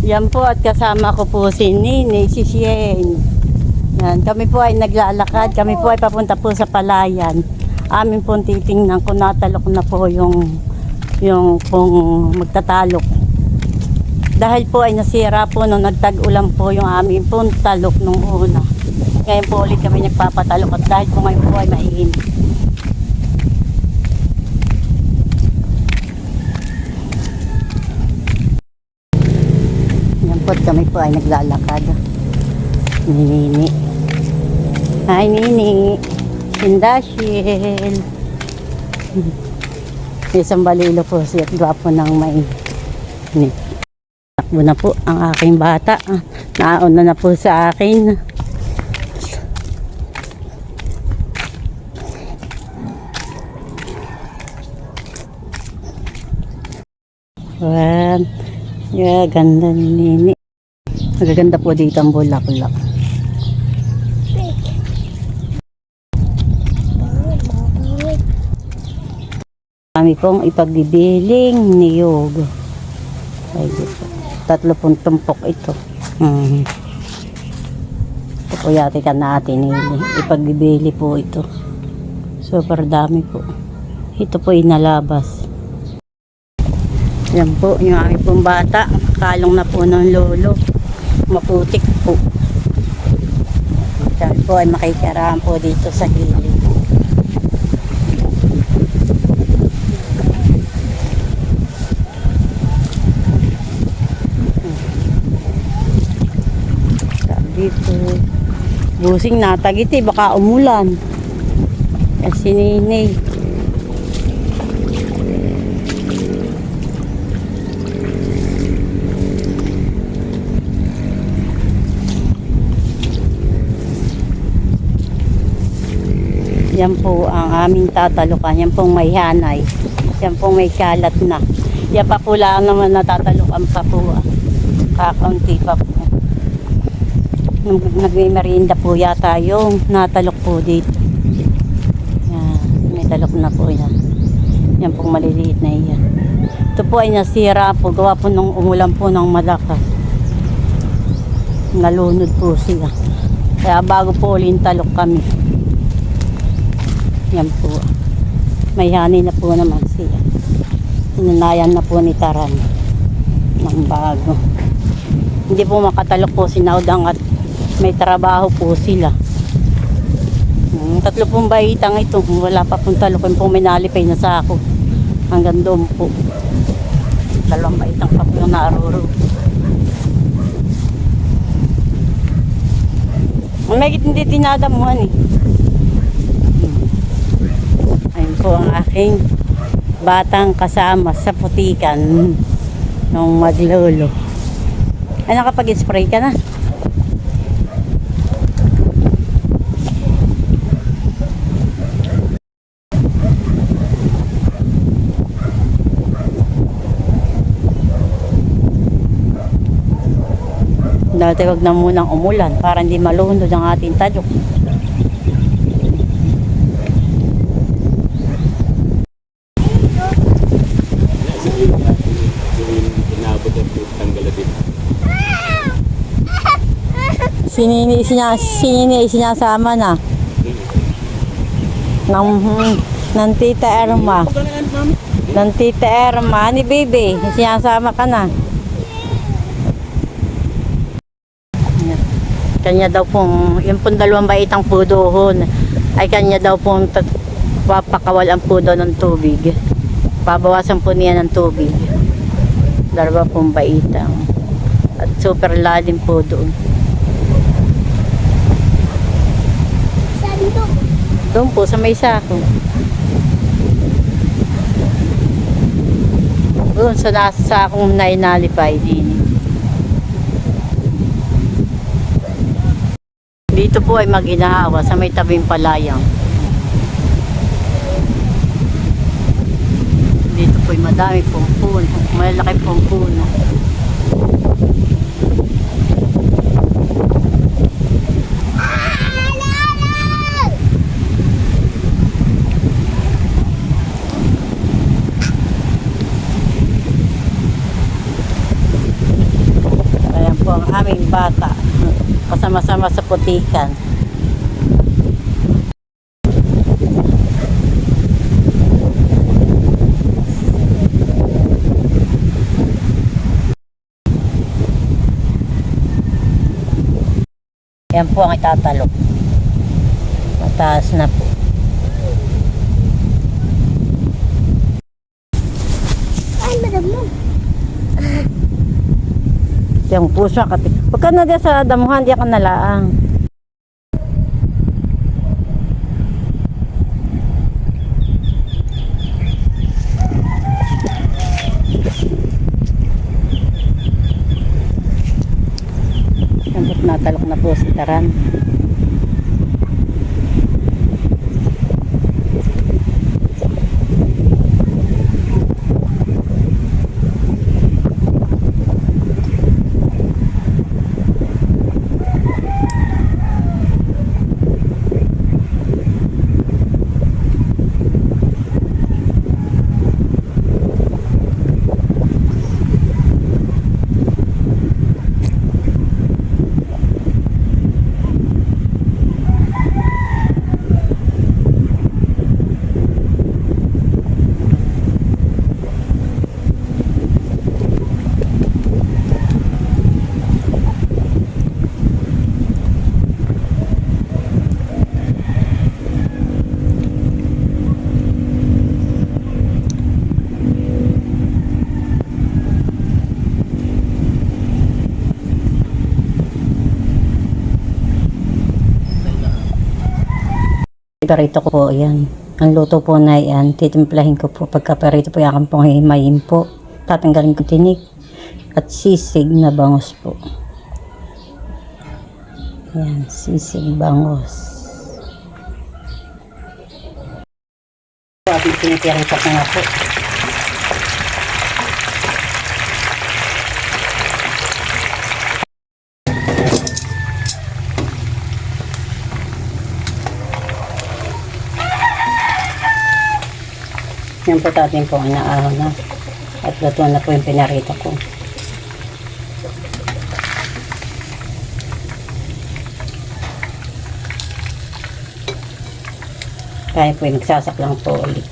Yan po at kasama ko po si Nini, si Shane. Yan, kami po ay naglalakad, kami po ay papunta po sa Palayan. Amin po titingnan kung natalok na po yung kung magtatalok. Dahil po ay nasira po nung nagtag-ulan po yung amin po talok nung una. Ngayon po ulit kami nagpapatalok at dahil po ngayon po ay mainit. Yan po kami po ay naglalakad. Nini. Hi Nini. Indashil. Isang balilo po siya at gwapo ng may. Takbo na po ang aking bata. Nauna na po sa akin. Wow. Yeah, ganda ni Nini. Magaganda po dito ang bulaklak. Kami pong ipagbibiling niyog. Ay, 30 tumpok ito. Ito po yati ka natin Nini. Ipagbibili po ito. Super dami po. Ito po inalabas. Yan po yung aming pong bata. Kalong na po ng lolo. Maputik po. Yan po ay makikiraan po dito sa gilid. Dito. Busing natagiti, baka umulan. Kasi Nini. Yan po ang aming tatalukan. Yan pong may hanay. Yan pong may kalat na. Yan pa po lang naman natatalukan pa po. Kakaunti pa po. Nagmimerienda po yata yung natalok po dito. Yan, may talok na po yan. Yan pong maliliit na yan. Ito po ay nasira po. Gawa po nung umulan po ng malakas. Nalunod po siya. Kaya bago po ulit talok kami. Yan po. May hani na po naman siya. Inanayan na po ni Taran ng bago. Hindi po makatalok po si Naudang at may trabaho po sila. 3 pong baitang ito. Wala pa pong talok. Po may nalipay na sa ako. Hanggang doon po. 2 baitang pa po yung naaruro. May hindi tinadamuhan eh. Ayun po ang aking batang kasama sa putikan ng maglolo. Ay nakapag-spray ka na? Dati wag na munang umulan para hindi malunod ang ating talok. Sinini sinasama na ng Tita Erma. Ng Tita Erma ni Baby, sinasama ka na. Kanya daw pong, yung pong 2 baitang pudohon ay kanya daw pong papakawalan po daw ng tubig. Pabawasan po niya ng tubig. 2 pong baitang. At super lalim po doon. Doon po sa may sako. Doon sa nasa sakong nainalipay din. Dito po ay mag-inahawa sa may tabing palayang. Dito po ay madami pong puno. Malaki pong puno. aming bata. Kasama-sama sa putikan. Yan po ang itatalok. Mataas na po. Ay, madam mo. Yung puso kati. Huwag ka na diyan sa damuhan, diyan ka nalaang. Yan po't natalok na po si Taran. Parito ko po yan. Ang luto po na yan, titimplahin ko po. Pagka parito po yakan pong himayin po. Tatanggalin ko tinik at sisig na bangos po. Yan, sisig bangos. At tinitiritok ko nga po. Yan po natin po inaahon na. At luto na po yung pinarito ko. Kaya po yung nagsasak lang po ulit.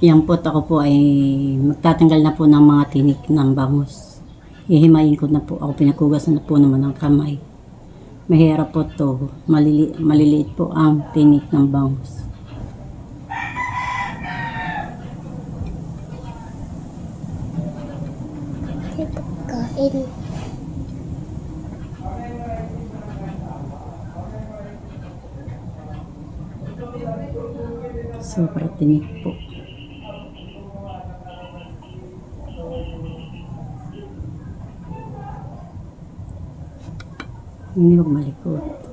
Yan po, ako po ay magtatanggal na po ng mga tinik ng bangus. Ihimayin ko na po. Ako pinakugasan na po naman ng kamay. Mahirap po to. Maliliit po ang tinik ng bangus. Kain. Sobra tinik po. Hindi huwag malikot.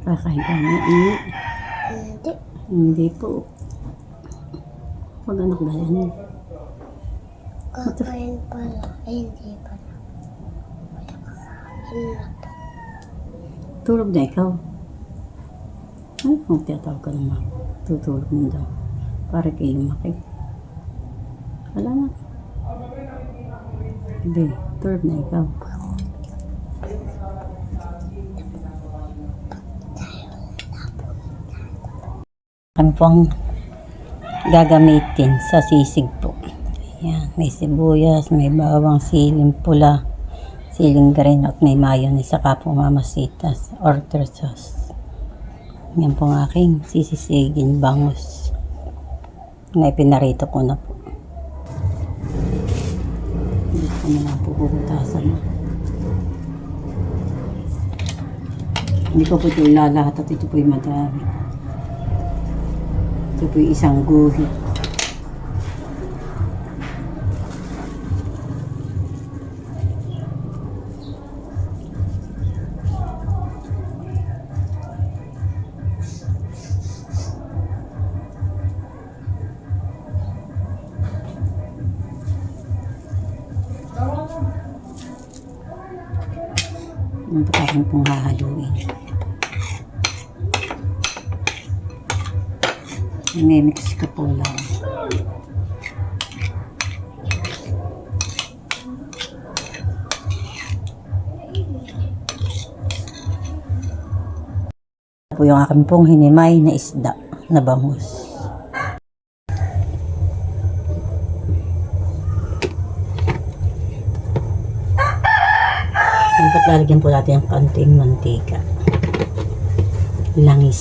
Kakain ka na. Hindi. Hindi po. Pag anak dahil ano. Kakain pala. Ay, hindi pala. Kakain na to. Tulog na ikaw. Ay, kung tiyatawag ka naman. Tutulog mo daw. Para kayo lumaki. Wala na. Hindi. Tulog na ikaw. Kami pong gagamitin sa sisig po. Ayan, may sibuyas, may bawang, siling pula, siling green at may mayonnaise saka po mamasitas or sauce. Yan po ang aking sisisigin bangus na ipinarito ko na po. Dito ko na lang po puputasan. Hindi ko po ito ilalahat at ito po yung madami. Ito po yung isang guhit. Yung pagkakin pong hahaluin. May mix ka po lang. Po yung aking pong hinimay na isda na bangus. Dapat lalagyan po natin ang kaunting mantika. Langis.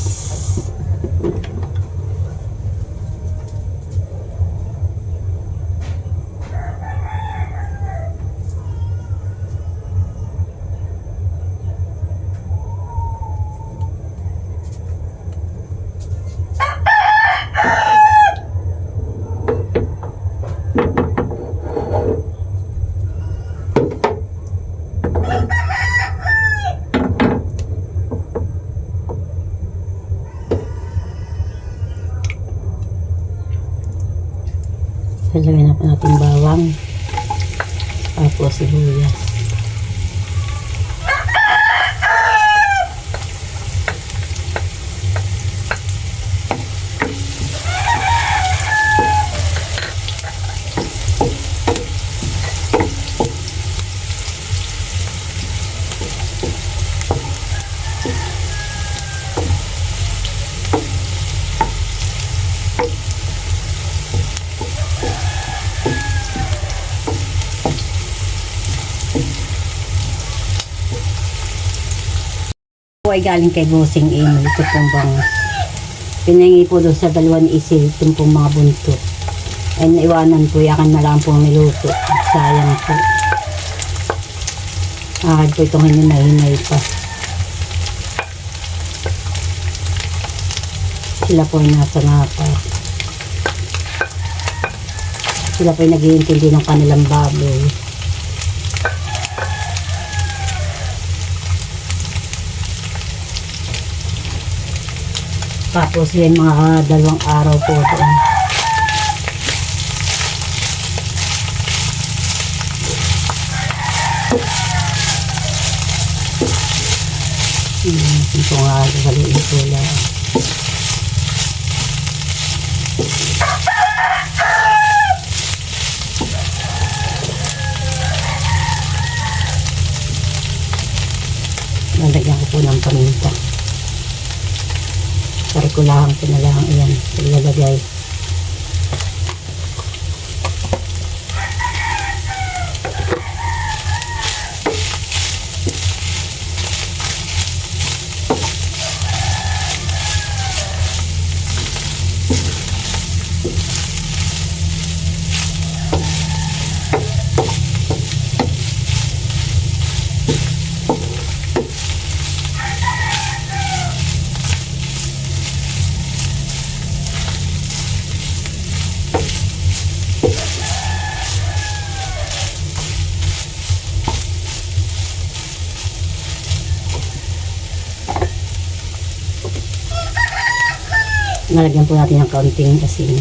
Lagyan na po natin bawang, tapos sibuyas. Po ay galing kay Bossing Emil, ito pong bangus. Pinahingi po doon sa dalawang isil, itong pong mga buntot. Ay naiwanan po, yakan na lang pong niluto. Sayang po. Akad po itong hinay pa. Sila po ay nasa ngapa. Sila po ay nag-iintindi ng kanilang baboy. Tapos yan mga 2 araw po doon. Ito nga haluin ko lang. Lalagyan ko po ng paminta. Parikulahan ko na lang yan. Ilalagay. Nalagyan po natin ng kaunting asin.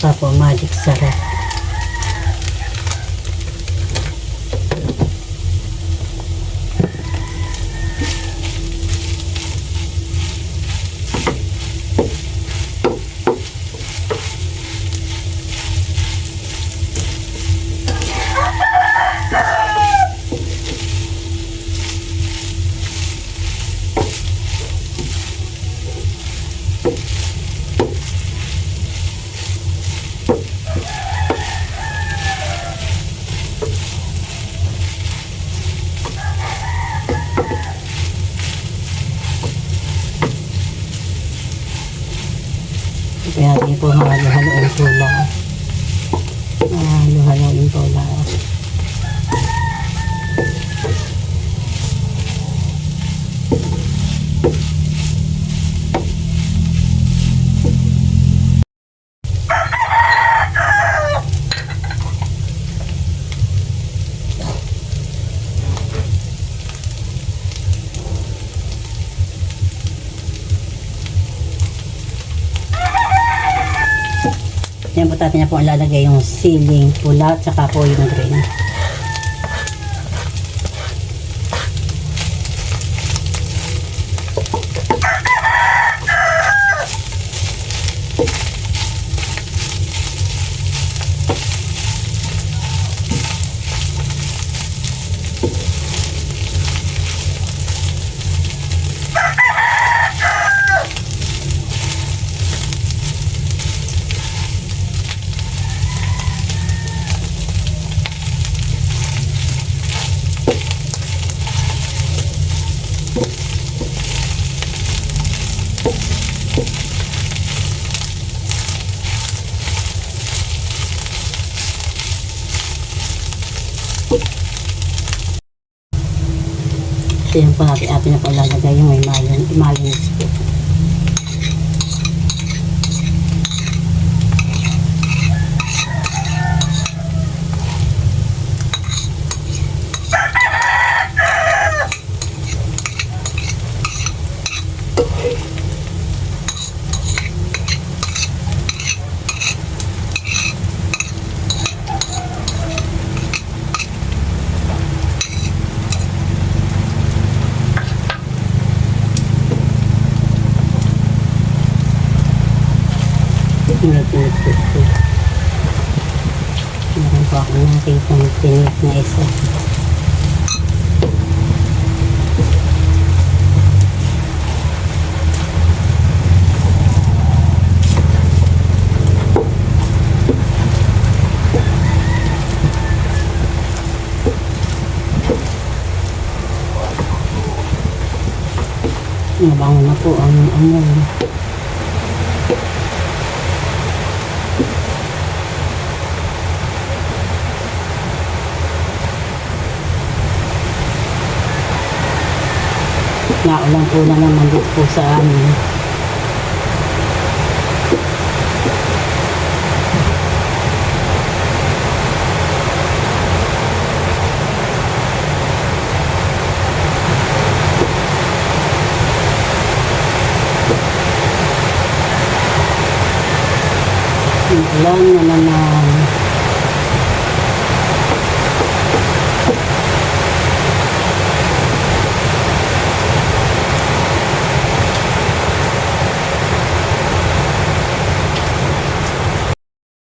Saka po magic sarap. po halo-haloin po lang. Halo-haloin po lang. Yan po natin na po lalagay yung siling pula at saka po yung green. So yan po natin atin na po lalagay yung may mayonnaise po. Pinit-pinit po. Meron po ako nakita ng pinit na isa. Nabango na po ang amoy. Naulang-ulang naman dito po sa amin. Ulan na naman.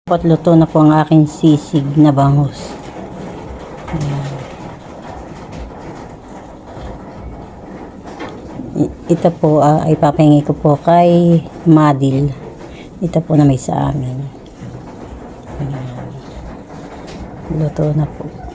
Luto na po ang aking sisig na bangus. Ayan. Ito po ay papahingi ko po kay Madil. Ito po na may sa amin. Ayan. Luto na po.